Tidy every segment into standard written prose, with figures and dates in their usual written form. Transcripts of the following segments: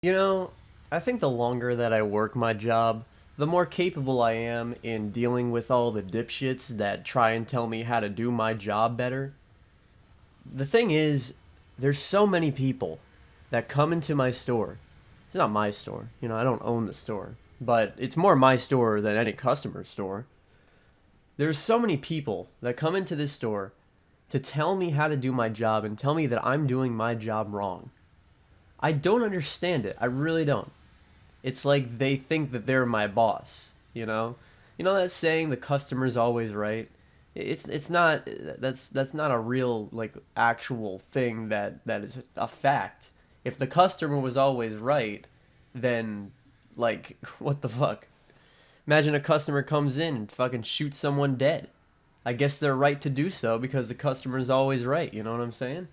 You know, I think the longer that I work my job, the more capable I am in dealing with all the dipshits that try and tell me how to do my job better. The thing is, there's so many people that come into my store. It's not my store, I don't own the store, but it's more my store than any customer's store. There's so many people that come into this store to tell me how to do my job and tell me that I'm doing my job wrong. I don't understand it. I really don't. It's like they think that they're my boss, you know? You know that saying the customer's always right? It's not that's not a real like actual thing that is a fact. If the customer was always right, then like what the fuck? Imagine a customer comes in and fucking shoots someone dead. I guess they're right to do so because the customer's always right, you know what I'm saying?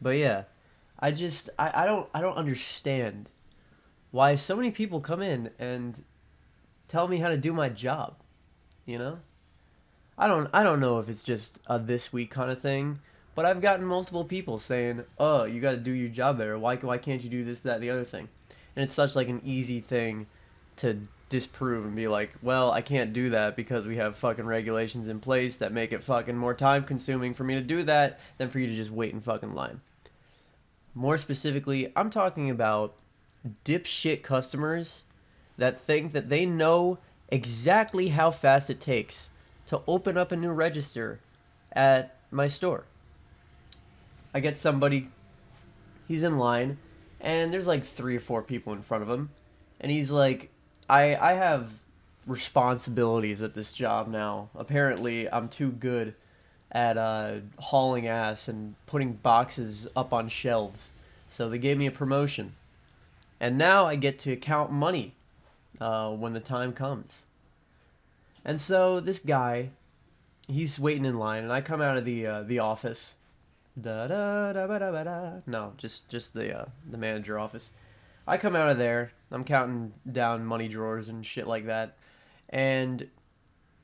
But yeah, I don't understand why so many people come in and tell me how to do my job, you know? I don't know if it's just a this week kind of thing, but I've gotten multiple people saying, "Oh, you got to do your job better. Why can't you do this, that, the other thing?" And it's such like an easy thing to disprove and be like, "Well, I can't do that because we have fucking regulations in place that make it fucking more time consuming for me to do that than for you to just wait in fucking line." More specifically, I'm talking about dipshit customers that think that they know exactly how fast it takes to open up a new register at my store. I get somebody, he's in line, and there's like three or four people in front of him, and he's like, I have responsibilities at this job now. Apparently, I'm too good at hauling ass and putting boxes up on shelves. So they gave me a promotion. And now I get to count money when the time comes. And so this guy, he's waiting in line, and I come out of the office. Da da da da da da. No, just the manager office. I come out of there. I'm counting down money drawers and shit like that, and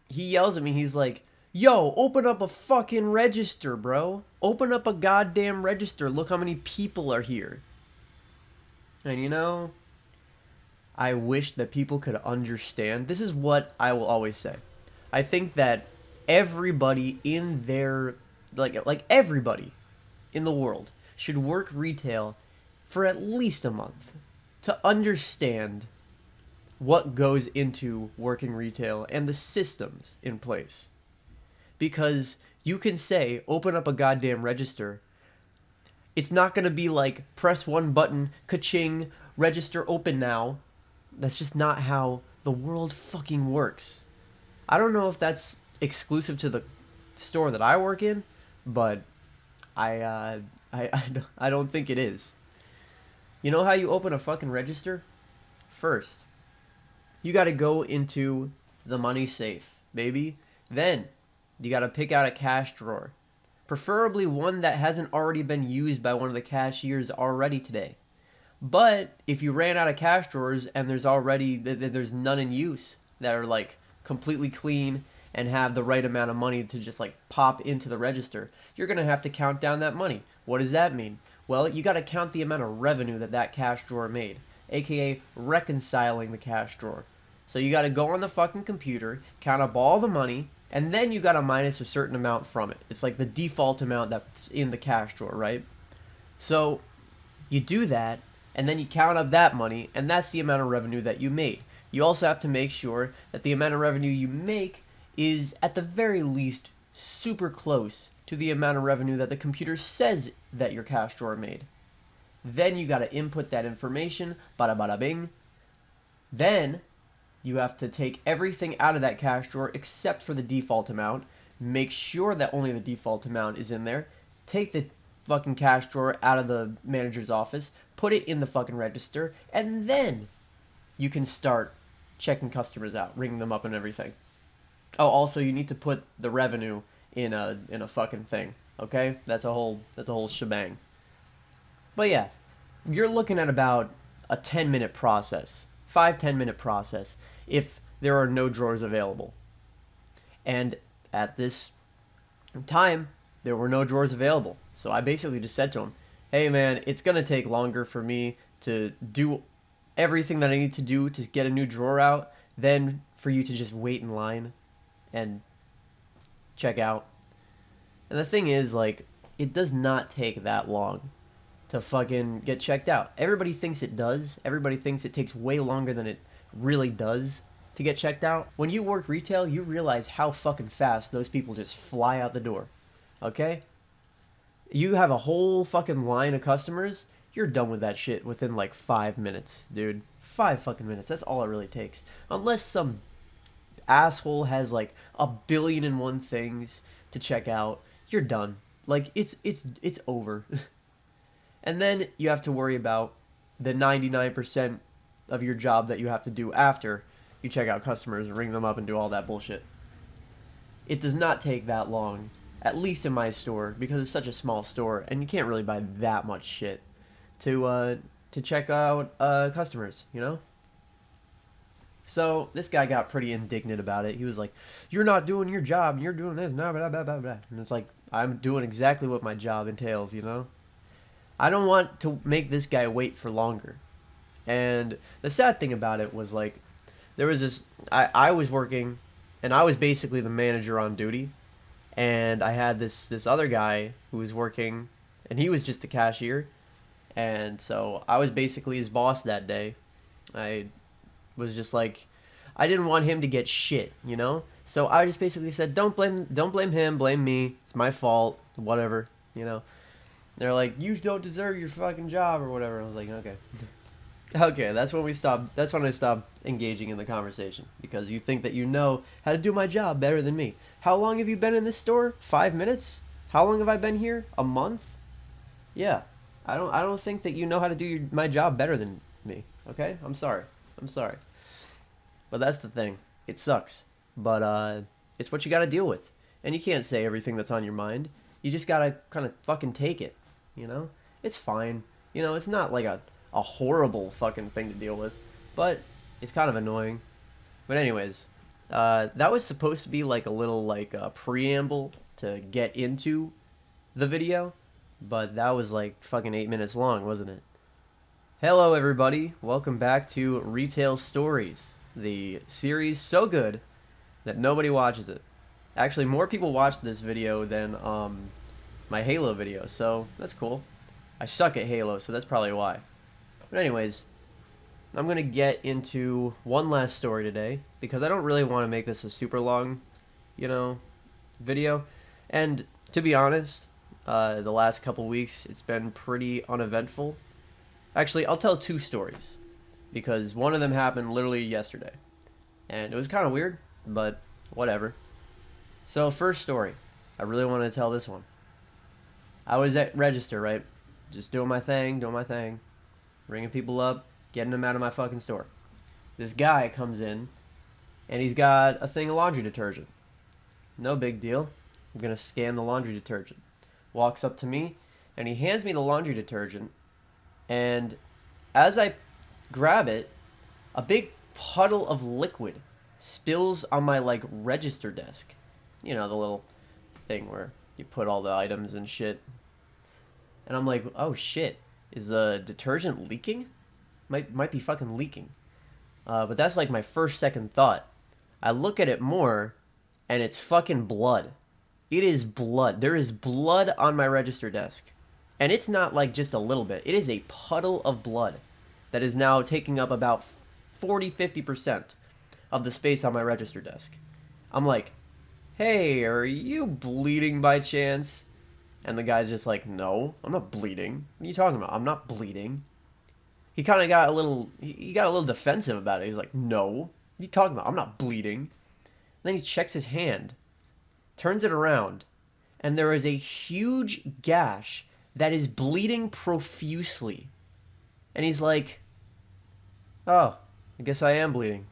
he yells at me. He's like, "Yo, open up a fucking register, bro. Open up a goddamn register. Look how many people are here." And I wish that people could understand. This is what I will always say. I think that everybody in their like everybody in the world should work retail for at least a month to understand what goes into working retail and the systems in place. Because you can say open up a goddamn register, it's not going to be like press one button, ka-ching, register open now. That's just not how the world fucking works. I don't know if that's exclusive to the store that I work in, but I uh, I don't think it is. You know how you open a fucking register? First, you got to go into the money safe, baby. Then you got to pick out a cash drawer, preferably one that hasn't already been used by one of the cashiers already today. But if you ran out of cash drawers and there's none in use that are like completely clean and have the right amount of money to just like pop into the register, you're going to have to count down that money. What does that mean? Well, you got to count the amount of revenue that cash drawer made, aka reconciling the cash drawer. So you got to go on the fucking computer, count up all the money, and then you got to minus a certain amount from it. It's like the default amount that's in the cash drawer, right? So you do that, and then you count up that money, and that's the amount of revenue that you made. You also have to make sure that the amount of revenue you make is at the very least super close to the amount of revenue that the computer says that your cash drawer made. Then you got to input that information, bada bada bing. Then you have to take everything out of that cash drawer except for the default amount. Make sure that only the default amount is in there. Take the fucking cash drawer out of the manager's office, put it in the fucking register, and then you can start checking customers out, ringing them up and everything. Oh, also you need to put the revenue in a fucking thing. Okay? That's a whole shebang. But yeah, you're looking at about a 10-minute process. 5-10 minute process if there are no drawers available. And at this time, there were no drawers available. So I basically just said to him, "Hey man, it's gonna take longer for me to do everything that I need to do to get a new drawer out, than for you to just wait in line and check out. And the thing is, like, it does not take that long to fucking get checked out. Everybody thinks it does. Everybody thinks it takes way longer than it really does to get checked out. When you work retail, you realize how fucking fast those people just fly out the door. Okay? You have a whole fucking line of customers, you're done with that shit within like 5 minutes, dude. 5 fucking minutes. That's all it really takes. Unless some asshole has like 1,000,000,001 things to check out, you're done. Like it's over. And then you have to worry about the 99% of your job that you have to do after you check out customers and ring them up and do all that bullshit. It does not take that long, at least in my store, because it's such a small store and you can't really buy that much shit to check out customers, you know? So this guy got pretty indignant about it. He was like, "You're not doing your job, and you're doing this, blah, blah, blah, blah, blah." And it's like, I'm doing exactly what my job entails, you know? I don't want to make this guy wait for longer. And the sad thing about it was, like, there was this, I was working, and I was basically the manager on duty, and I had this other guy who was working, and he was just the cashier, and so I was basically his boss that day. I was just like, I didn't want him to get shit, you know? So I just basically said, don't blame him, blame me. It's my fault, whatever, you know? They're like, "You don't deserve your fucking job," or whatever. I was like, okay. Okay, that's when I stopped engaging in the conversation, because you think that you know how to do my job better than me. How long have you been in this store? 5 minutes? How long have I been here? A month? Yeah. I don't think that you know how to do my job better than me. Okay? I'm sorry. But that's the thing. It sucks. But it's what you got to deal with. And you can't say everything that's on your mind. You just got to kind of fucking take it, you know? It's fine. You know, it's not like a horrible fucking thing to deal with, but it's kind of annoying. But anyways, that was supposed to be like a little like preamble to get into the video, but that was like fucking 8 minutes long, wasn't it? Hello everybody, welcome back to Retail Stories, the series so good that nobody watches it. Actually, more people watched this video than my Halo video, so that's cool. I suck at Halo, so that's probably why. But anyways, I'm going to get into one last story today, because I don't really want to make this a super long, you know, video. And to be honest, the last couple weeks, it's been pretty uneventful. Actually, I'll tell 2 stories, because one of them happened literally yesterday. And it was kind of weird, but whatever. So, first story. I really wanted to tell this one. I was at register, right? Just doing my thing. Ringing people up, getting them out of my fucking store. This guy comes in, and he's got a thing of laundry detergent. No big deal. I'm going to scan the laundry detergent. Walks up to me, and he hands me the laundry detergent, and as I grab it, a big puddle of liquid spills on my, like, register desk. You know, the little thing where you put all the items and shit. And I'm like, oh shit, is the detergent leaking? Might be fucking leaking. But that's like my second thought. I look at it more, and it's fucking blood. It is blood. There is blood on my register desk. And it's not like just a little bit. It is a puddle of blood that is now taking up about 40-50% of the space on my register desk. I'm like, "Hey, are you bleeding by chance?" And the guy's just like, "No, I'm not bleeding. What are you talking about? I'm not bleeding." He kind of got a little, he got a little defensive about it. He's like, "No, what are you talking about? I'm not bleeding." And then he checks his hand, turns it around, and there is a huge gash that is bleeding profusely. And he's like, "Oh, I guess I am bleeding."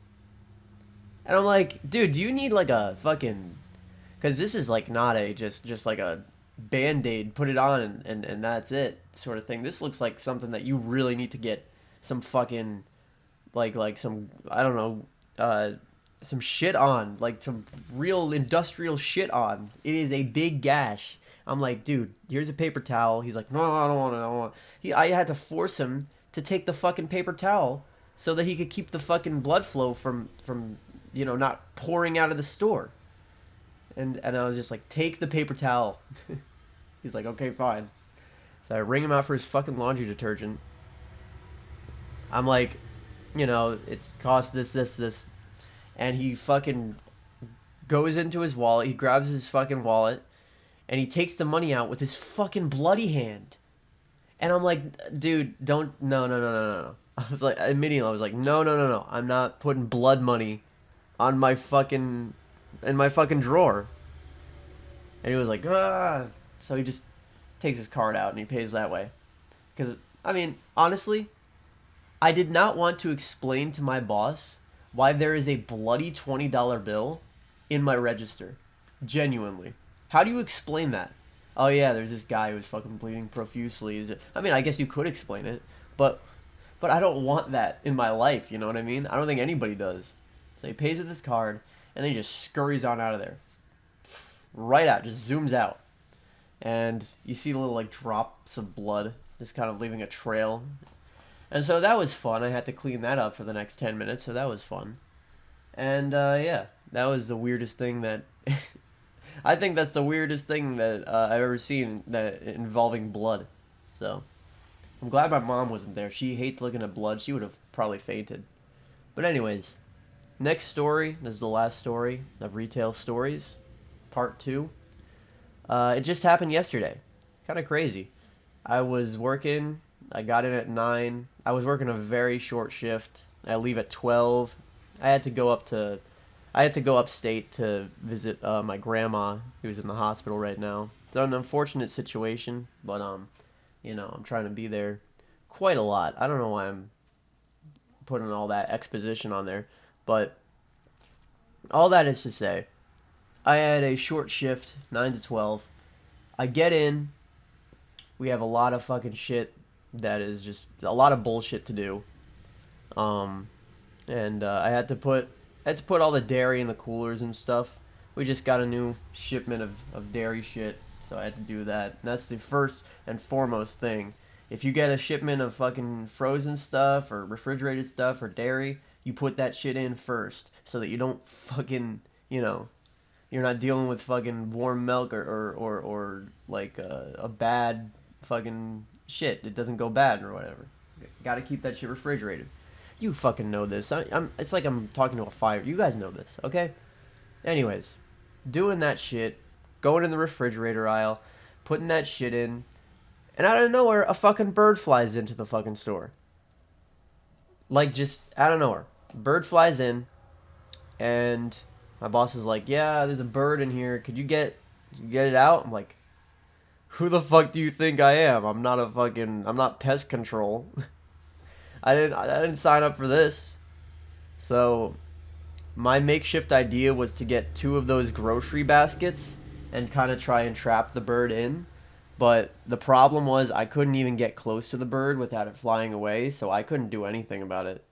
And I'm like, dude, do you need like a fucking, because this is like not a just like a band-aid, put it on and that's it sort of thing. This looks like something that you really need to get some fucking like some, I don't know, some shit on, like some real industrial shit on. It is a big gash. I'm like, dude, here's a paper towel. He's like, "No, I don't want it. I don't want it." I had to force him to take the fucking paper towel so that he could keep the fucking blood flow from not pouring out of the store. And I was just like, take the paper towel. He's like, okay, fine. So I ring him out for his fucking laundry detergent. I'm like, it's cost this. And he fucking goes into his wallet. He grabs his fucking wallet. And he takes the money out with his fucking bloody hand. And I'm like, dude, don't, no. I was like, immediately, I was like, no. I'm not putting blood money on my fucking, in my fucking drawer. And he was like, ah. So he just takes his card out and he pays that way. Because, I mean, honestly, I did not want to explain to my boss why there is a bloody $20 bill in my register. Genuinely. How do you explain that? Oh yeah, there's this guy who's fucking bleeding profusely. I mean, I guess you could explain it, but I don't want that in my life, you know what I mean? I don't think anybody does. So he pays with his card, and then he just scurries on out of there. Right out, just zooms out. And you see the little, like, drops of blood, just kind of leaving a trail. And so that was fun. I had to clean that up for the next 10 minutes, so that was fun. And, yeah, that was the weirdest thing that... I think that's the weirdest thing that I've ever seen that involving blood. So, I'm glad my mom wasn't there. She hates looking at blood. She would have probably fainted. But anyways, next story. This is the last story of Retail Stories, Part 2. It just happened yesterday. Kind of crazy. I was working. I got in at 9. I was working a very short shift. I leave at 12. I had to go upstate to visit my grandma, who's in the hospital right now. It's an unfortunate situation, but I'm trying to be there quite a lot. I don't know why I'm putting all that exposition on there, but all that is to say, I had a short shift, 9 to 12. I get in. We have a lot of fucking shit that is just a lot of bullshit to do. And I had to put all the dairy in the coolers and stuff. We just got a new shipment of dairy shit, so I had to do that. And that's the first and foremost thing. If you get a shipment of fucking frozen stuff or refrigerated stuff or dairy, you put that shit in first so that you don't fucking, you're not dealing with fucking warm milk or like a bad fucking shit. It doesn't go bad or whatever. Got to keep that shit refrigerated. You fucking know this. It's like I'm talking to a fire. You guys know this, okay? Anyways, doing that shit, going in the refrigerator aisle, putting that shit in, and out of nowhere, a fucking bird flies into the fucking store. Like, just out of nowhere. Bird flies in, and my boss is like, yeah, there's a bird in here. Could you get it out? I'm like, who the fuck do you think I am? I'm not pest control. I didn't sign up for this. So my makeshift idea was to get 2 of those grocery baskets and kind of try and trap the bird in. But the problem was I couldn't even get close to the bird without it flying away, so I couldn't do anything about it.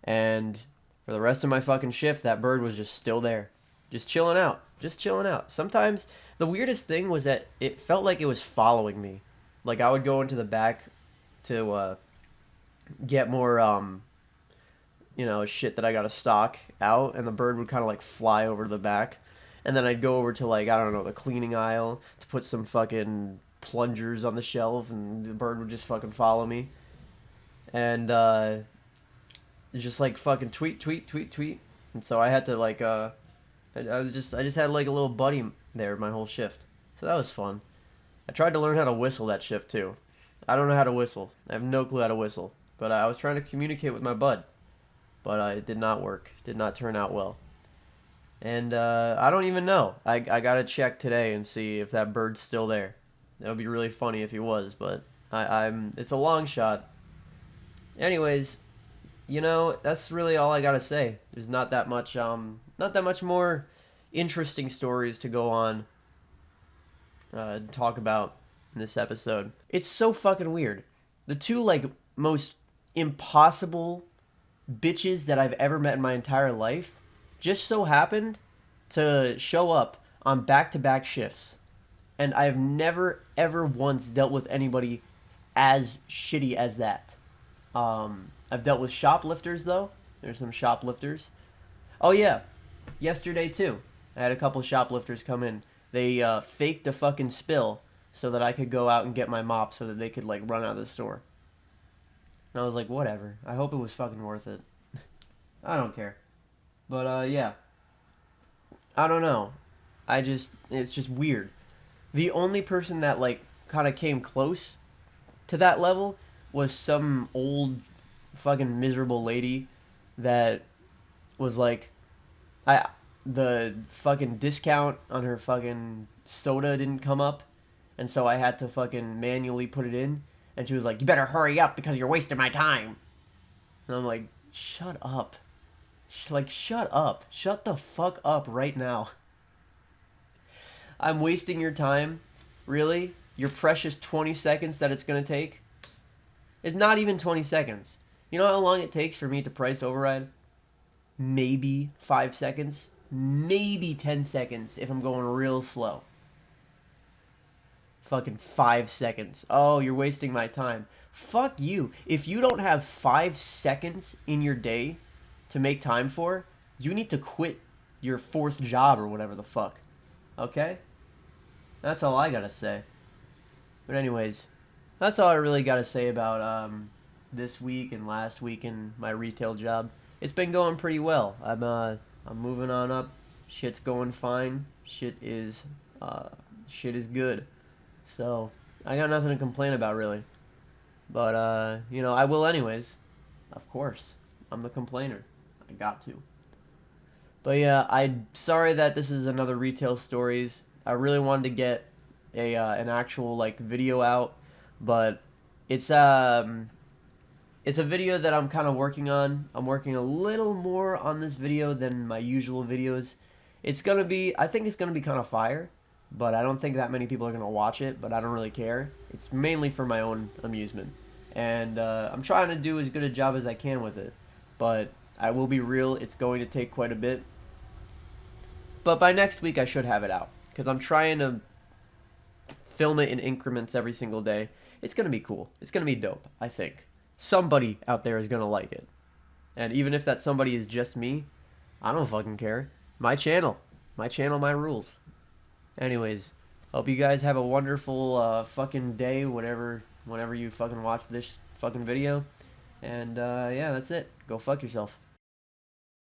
And for the rest of my fucking shift, that bird was just still there. Just chilling out. Sometimes the weirdest thing was that it felt like it was following me. Like I would go into the back to get more shit that I gotta stock out, and the bird would kind of like fly over to the back, and then I'd go over to, like, I don't know, the cleaning aisle to put some fucking plungers on the shelf, and the bird would just fucking follow me, and just like fucking tweet, and so I had to like I just had like a little buddy there my whole shift, so that was fun. I tried to learn how to whistle that shift too. I don't know how to whistle. I have no clue how to whistle. But I was trying to communicate with my bud. But it did not work. Did not turn out well. And I don't even know. I gotta check today and see if that bird's still there. That would be really funny if he was, but it's a long shot. Anyways, that's really all I gotta say. There's not that much more interesting stories to go on talk about in this episode. It's so fucking weird. The 2 like most impossible bitches that I've ever met in my entire life just so happened to show up on back-to-back shifts. And I've never ever once dealt with anybody as shitty as that. I've dealt with shoplifters though. There's some shoplifters. Oh yeah, yesterday too. I had a couple shoplifters come in. They faked a fucking spill so that I could go out and get my mop so that they could like run out of the store. And I was like, whatever. I hope it was fucking worth it. I don't care. But yeah. I don't know. It's just weird. The only person that like kind of came close to that level was some old fucking miserable lady that was like, I the fucking discount on her fucking soda didn't come up, and so I had to fucking manually put it in, and she was like, "You better hurry up because you're wasting my time." And I'm like, "Shut up." She's like, "Shut up. Shut the fuck up right now." I'm wasting your time? Really? Your precious 20 seconds that it's going to take? It's not even 20 seconds. You know how long it takes for me to price override? Maybe 5 seconds. Maybe 10 seconds if I'm going real slow. Fucking 5 seconds. Oh, you're wasting my time. Fuck you. If you don't have 5 seconds in your day to make time for, you need to quit your fourth job or whatever the fuck. Okay? That's all I gotta say. But anyways, that's all I really gotta say about this week and last week in my retail job. It's been going pretty well. I'm moving on up. Shit's going fine. Shit is good. So I got nothing to complain about really. But you know, I will anyways. Of course. I'm the complainer. I got to. But yeah, I'm sorry that this is another retail stories. I really wanted to get a an actual like video out, but it's it's a video that I'm kind of working on. I'm working a little more on this video than my usual videos. It's gonna be, I think it's gonna be kind of fire, but I don't think that many people are gonna watch it. But I don't really care. It's mainly for my own amusement, and I'm trying to do as good a job as I can with it. But I will be real, it's going to take quite a bit. But by next week, I should have it out because I'm trying to film it in increments every single day. It's gonna be cool. It's gonna be dope. I think somebody out there is gonna like it, and even if that somebody is just me, I don't fucking care. My channel, my rules. Anyways, hope you guys have a wonderful fucking day, whenever you fucking watch this fucking video, and yeah, that's it. Go fuck yourself.